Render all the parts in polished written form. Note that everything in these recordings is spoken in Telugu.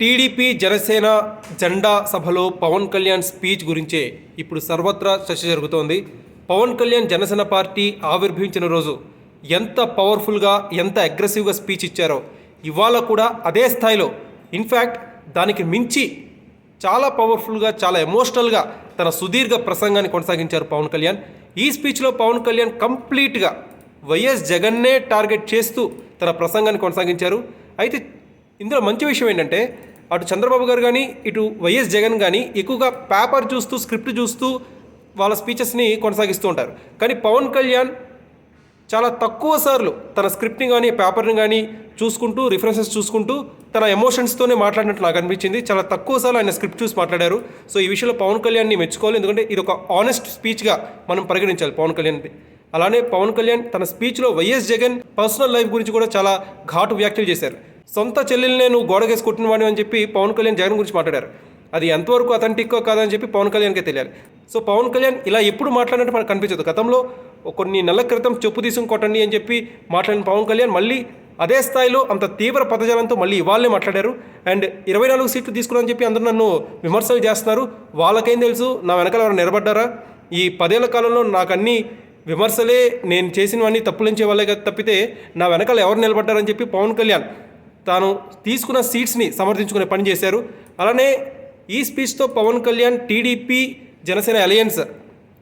టీడీపీ జనసేన జెండా సభలో పవన్ కళ్యాణ్ స్పీచ్ గురించే ఇప్పుడు సర్వత్రా చర్చ జరుగుతోంది. పవన్ కళ్యాణ్ జనసేన పార్టీ ఆవిర్భవించిన రోజు ఎంత పవర్ఫుల్గా ఎంత అగ్రెసివ్గా స్పీచ్ ఇచ్చారో ఇవాళ కూడా అదే స్థాయిలో, ఇన్ఫ్యాక్ట్ దానికి మించి చాలా పవర్ఫుల్గా చాలా ఎమోషనల్గా తన సుదీర్ఘ ప్రసంగాన్ని కొనసాగించారు పవన్ కళ్యాణ్. ఈ స్పీచ్లో పవన్ కళ్యాణ్ కంప్లీట్గా వైఎస్ జగన్నే టార్గెట్ చేస్తూ తన ప్రసంగాన్ని కొనసాగించారు. అయితే ఇందులో మంచి విషయం ఏంటంటే, అటు చంద్రబాబు గారు కానీ ఇటు వైఎస్ జగన్ కానీ ఎక్కువగా పేపర్ చూస్తూ స్క్రిప్ట్ చూస్తూ వాళ్ళ స్పీచెస్ని కొనసాగిస్తూ ఉంటారు. కానీ పవన్ కళ్యాణ్ చాలా తక్కువ సార్లు తన స్క్రిప్ట్ని కానీ పేపర్ని కానీ చూసుకుంటూ రిఫరెన్సెస్ చూసుకుంటూ తన ఎమోషన్స్తోనే మాట్లాడినట్టు నాకు అనిపించింది. చాలా తక్కువ సార్లు ఆయన స్క్రిప్ట్ చూసి మాట్లాడారు. సో ఈ విషయంలో పవన్ కళ్యాణ్ని మెచ్చుకోవాలి, ఎందుకంటే ఇది ఒక ఆనెస్ట్ స్పీచ్గా మనం పరిగణించాలి పవన్ కళ్యాణ్ది. అలానే పవన్ కళ్యాణ్ తన స్పీచ్లో వైఎస్ జగన్ పర్సనల్ లైఫ్ గురించి కూడా చాలా ఘాటు వ్యాఖ్యలు చేశారు. సొంత చెల్లెల్ని నువ్వు గోడకేసి కొట్టినవాడిని అని చెప్పి పవన్ కళ్యాణ్ జగన్ గురించి మాట్లాడారు. అది ఎంతవరకు అథెంటిక్కో కాదని చెప్పి పవన్ కళ్యాణ్కే తెలియాలి. సో పవన్ కళ్యాణ్ ఇలా ఎప్పుడు మాట్లాడినట్టు మనకు కనిపించదు. గతంలో కొన్ని నెలల క్రితం చెప్పు తీసుకుని కొట్టండి అని చెప్పి మాట్లాడిన పవన్ కళ్యాణ్ మళ్ళీ అదే స్థాయిలో అంత తీవ్ర పదజాలంతో మళ్ళీ ఇవాళనే మాట్లాడారు. అండ్ 24 సీట్లు తీసుకున్నారని చెప్పి అందరూ నన్ను విమర్శలు చేస్తున్నారు. వాళ్ళకేం తెలుసు నా వెనకాల ఎవరు నిలబడ్డారా? ఈ 10 ఏళ్ల కాలంలో నాకు అన్ని విమర్శలే, నేను చేసినవన్నీ తప్పులించే వాళ్ళే తప్పితే నా వెనకాల ఎవరు నిలబడ్డారని చెప్పి పవన్ కళ్యాణ్ తాను తీసుకున్న సీట్స్ని సమర్థించుకునే పని చేశారు. అలానే ఈ స్పీచ్తో పవన్ కళ్యాణ్ టీడీపీ జనసేన అలయన్స్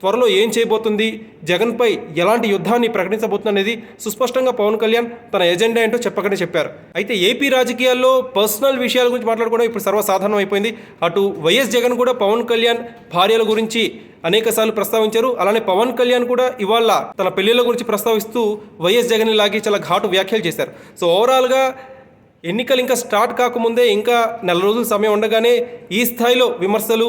త్వరలో ఏం చేయబోతుంది, జగన్పై ఎలాంటి యుద్ధాన్ని ప్రకటించబోతుంది అనేది సుస్పష్టంగా పవన్ కళ్యాణ్ తన ఎజెండా ఏంటో చెప్పకనే చెప్పారు. అయితే ఏపీ రాజకీయాల్లో పర్సనల్ విషయాల గురించి మాట్లాడుకోవడం ఇప్పుడు సర్వసాధారణం అయిపోయింది. అటు వైఎస్ జగన్ కూడా పవన్ కళ్యాణ్ భార్యల గురించి అనేకసార్లు ప్రస్తావించారు. అలానే పవన్ కళ్యాణ్ కూడా ఇవాళ తన పెళ్లిళ్ళ గురించి ప్రస్తావిస్తూ వైఎస్ జగన్ లాగి చాలా ఘాటు వ్యాఖ్యలు చేశారు. సో ఓవరాల్గా ఎన్నికలు ఇంకా స్టార్ట్ కాకముందే ఇంకా నెల రోజుల సమయం ఉండగానే ఈ స్థాయిలో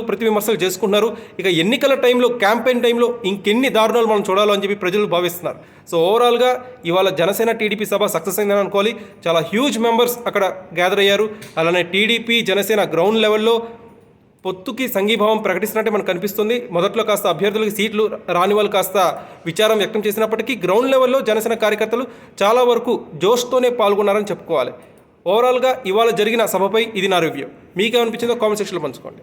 ప్రతి విమర్శలు చేసుకుంటున్నారు. ఇక ఎన్నికల టైంలో, క్యాంపెయిన్ టైంలో ఇంకెన్ని దారుణాలు మనం చూడాలో అని చెప్పి ప్రజలు భావిస్తున్నారు. సో ఓవరాల్గా ఇవాళ జనసేన టీడీపీ సభ సక్సెస్ అయిందని అనుకోవాలి. చాలా హ్యూజ్ మెంబర్స్ అక్కడ గ్యాదర్ అయ్యారు. అలానే టీడీపీ జనసేన గ్రౌండ్ లెవెల్లో పొత్తుకి సంఘీభావం ప్రకటిస్తున్నట్టే మనకు కనిపిస్తుంది. మొదట్లో కాస్త అభ్యర్థులకి సీట్లు రాని వాళ్ళు కాస్త విచారం వ్యక్తం చేసినప్పటికీ గ్రౌండ్ లెవెల్లో జనసేన కార్యకర్తలు చాలా వరకు జోష్తోనే పాల్గొన్నారని చెప్పుకోవాలి. ఓవరాల్గా ఇవాళ జరిగిన సభపై ఇది నా రివ్యూ. మీకేమనిపించిందో కామెంట్ సెక్షన్లో పంచుకోండి.